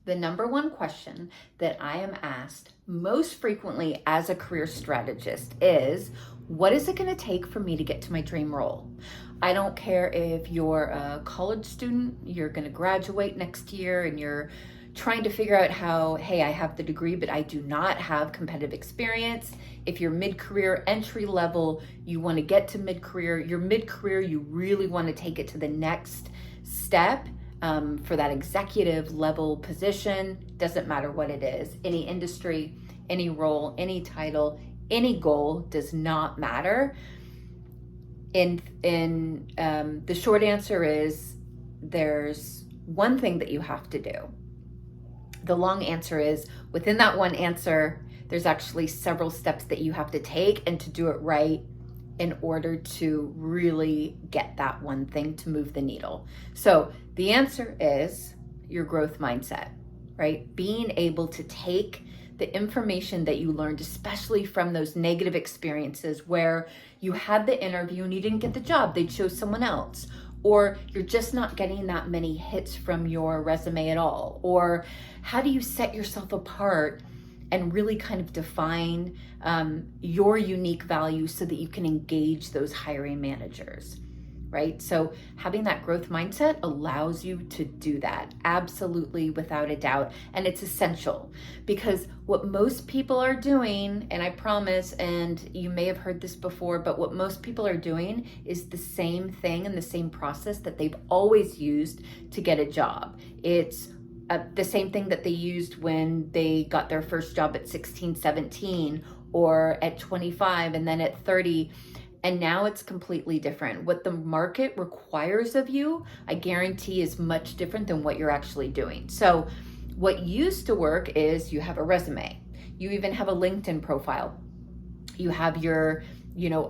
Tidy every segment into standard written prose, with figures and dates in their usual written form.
The number one question that I am asked most frequently as a career strategist is, what is it going to take for me to get to my dream role? I don't care if you're a college student, you're going to graduate next year and you're trying to figure out how, hey, I have the degree, but I do not have competitive experience. If you're mid-career, entry level, you want to get to mid-career, you're mid-career, you really want to take it to the next step. For that executive level position, doesn't matter what it is, any industry, any role, any title, any goal does not matter. The short answer is there's one thing that you have to do. The long answer is within that one answer, there's actually several steps that you have to take and to do it right in order to really get that one thing to move the needle. So the answer is your growth mindset, right? Being able to take the information that you learned, especially from those negative experiences where you had the interview and you didn't get the job, they chose someone else, or you're just not getting that many hits from your resume at all, or how do you set yourself apart and really kind of define your unique value so that you can engage those hiring managers, right? So having that growth mindset allows you to do that, absolutely, without a doubt. And it's essential because what most people are doing, and I promise, and you may have heard this before, but what most people are doing is the same thing and the same process that they've always used to get a job. It's the same thing that they used when they got their first job at 16, 17, or at 25, and then at 30. And now it's completely different. What the market requires of you, I guarantee, is much different than what you're actually doing. So what used to work is you have a resume. You even have a LinkedIn profile. You have your,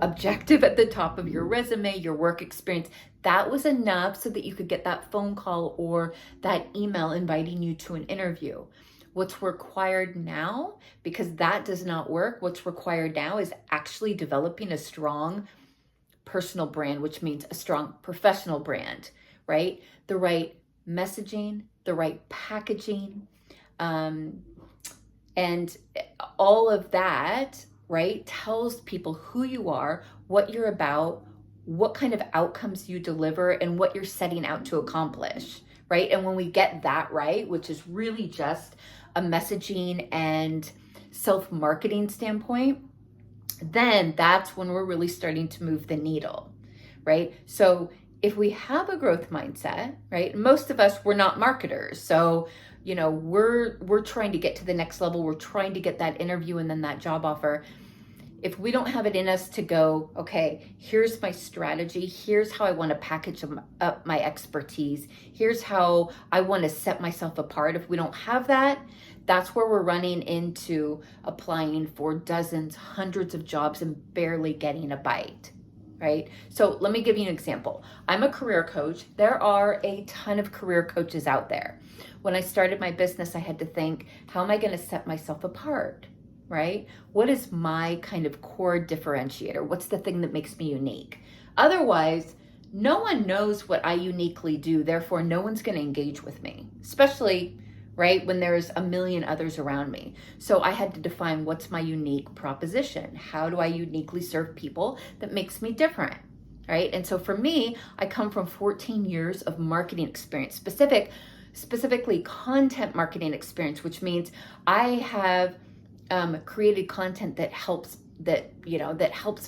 objective at the top of your resume, your work experience. That was enough so that you could get that phone call or that email inviting you to an interview. What's required now, because that does not work, what's required now is actually developing a strong personal brand, which means a strong professional brand, right? The right messaging, the right packaging, and all of that, right, tells people who you are, what you're about, what kind of outcomes you deliver, and what you're setting out to accomplish, right? And when we get that right, which is really just a messaging and self-marketing standpoint, then that's when we're really starting to move the needle, right? So if we have a growth mindset, right, most of us, we're not marketers. So, we're trying to get to the next level. We're trying to get that interview and then that job offer. If we don't have it in us to go, okay, here's my strategy, here's how I want to package up my expertise, here's how I want to set myself apart. If we don't have that, that's where we're running into applying for dozens, hundreds of jobs and barely getting a bite, right? So let me give you an example. I'm a career coach. There are a ton of career coaches out there. When I started my business, I had to think, how am I going to set myself apart? Right? What is my kind of core differentiator? What's the thing that makes me unique? Otherwise, no one knows what I uniquely do. Therefore, no one's going to engage with me, especially, right, when there's a million others around me. So I had to define what's my unique proposition. How do I uniquely serve people that makes me different? Right? And so for me, I come from 14 years of marketing experience, specifically content marketing experience, which means I have created content that helps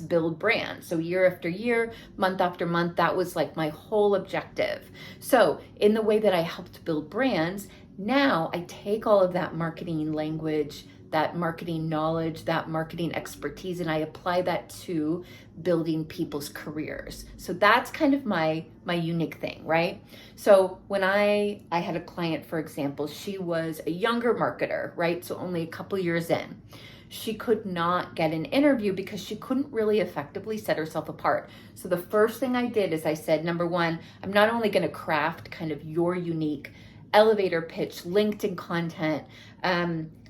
build brands. So year after year, month after month, that was like my whole objective. So in the way that I helped build brands, now I take all of that marketing language, that marketing knowledge, that marketing expertise, and I apply that to building people's careers. So that's kind of my unique thing, right? So when I had a client, for example, she was a younger marketer, right? So only a couple years in. She could not get an interview because she couldn't really effectively set herself apart. So the first thing I did is I said, number one, I'm not only going to craft kind of your unique elevator pitch, LinkedIn content,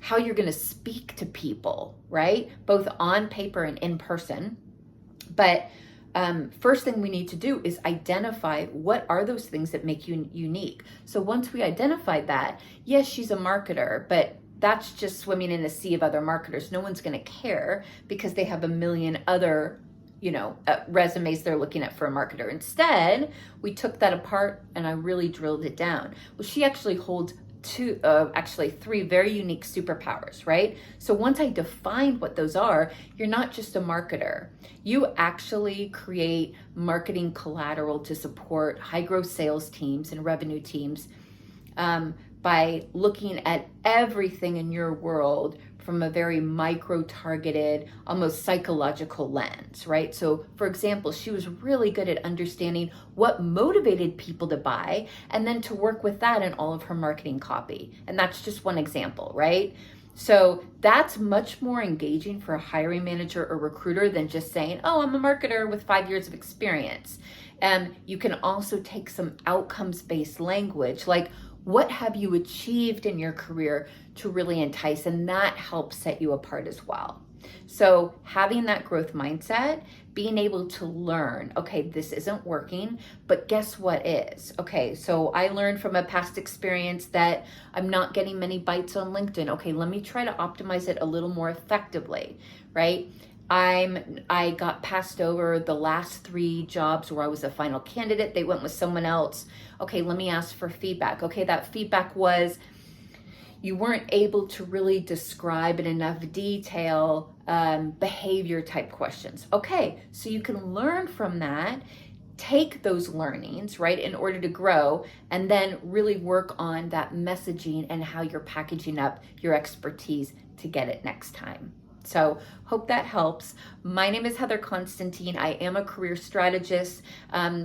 how you're going to speak to people, right? Both on paper and in person. But first thing we need to do is identify what are those things that make you unique. So once we identify that, yes, she's a marketer, but that's just swimming in a sea of other marketers. No one's going to care because they have a million other resumes they're looking at for a marketer. Instead, we took that apart and I really drilled it down. Well, she actually holds three very unique superpowers, right? So once I defined what those are, you're not just a marketer. You actually create marketing collateral to support high growth sales teams and revenue teams by looking at everything in your world from a very micro-targeted, almost psychological lens, right? So for example, she was really good at understanding what motivated people to buy and then to work with that in all of her marketing copy. And that's just one example, right? So that's much more engaging for a hiring manager or recruiter than just saying, oh, I'm a marketer with 5 years of experience. And you can also take some outcomes-based language, like what have you achieved in your career to really entice, and that helps set you apart as well. So having that growth mindset, being able to learn, okay, this isn't working, but guess what is? Okay, so I learned from a past experience that I'm not getting many bites on LinkedIn. Okay, let me try to optimize it a little more effectively, right? I got passed over the last 3 jobs where I was a final candidate. They went with someone else. Okay, let me ask for feedback. Okay, that feedback was you weren't able to really describe in enough detail behavior type questions. Okay, so you can learn from that, take those learnings, right, in order to grow, and then really work on that messaging and how you're packaging up your expertise to get it next time. So hope that helps. My name is Heather Constantine. I am a career strategist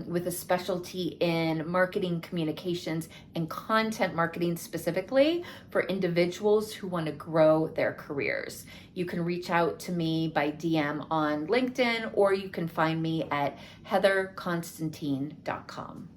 with a specialty in marketing communications and content marketing specifically for individuals who want to grow their careers. You can reach out to me by DM on LinkedIn, or you can find me at heatherconstantine.com.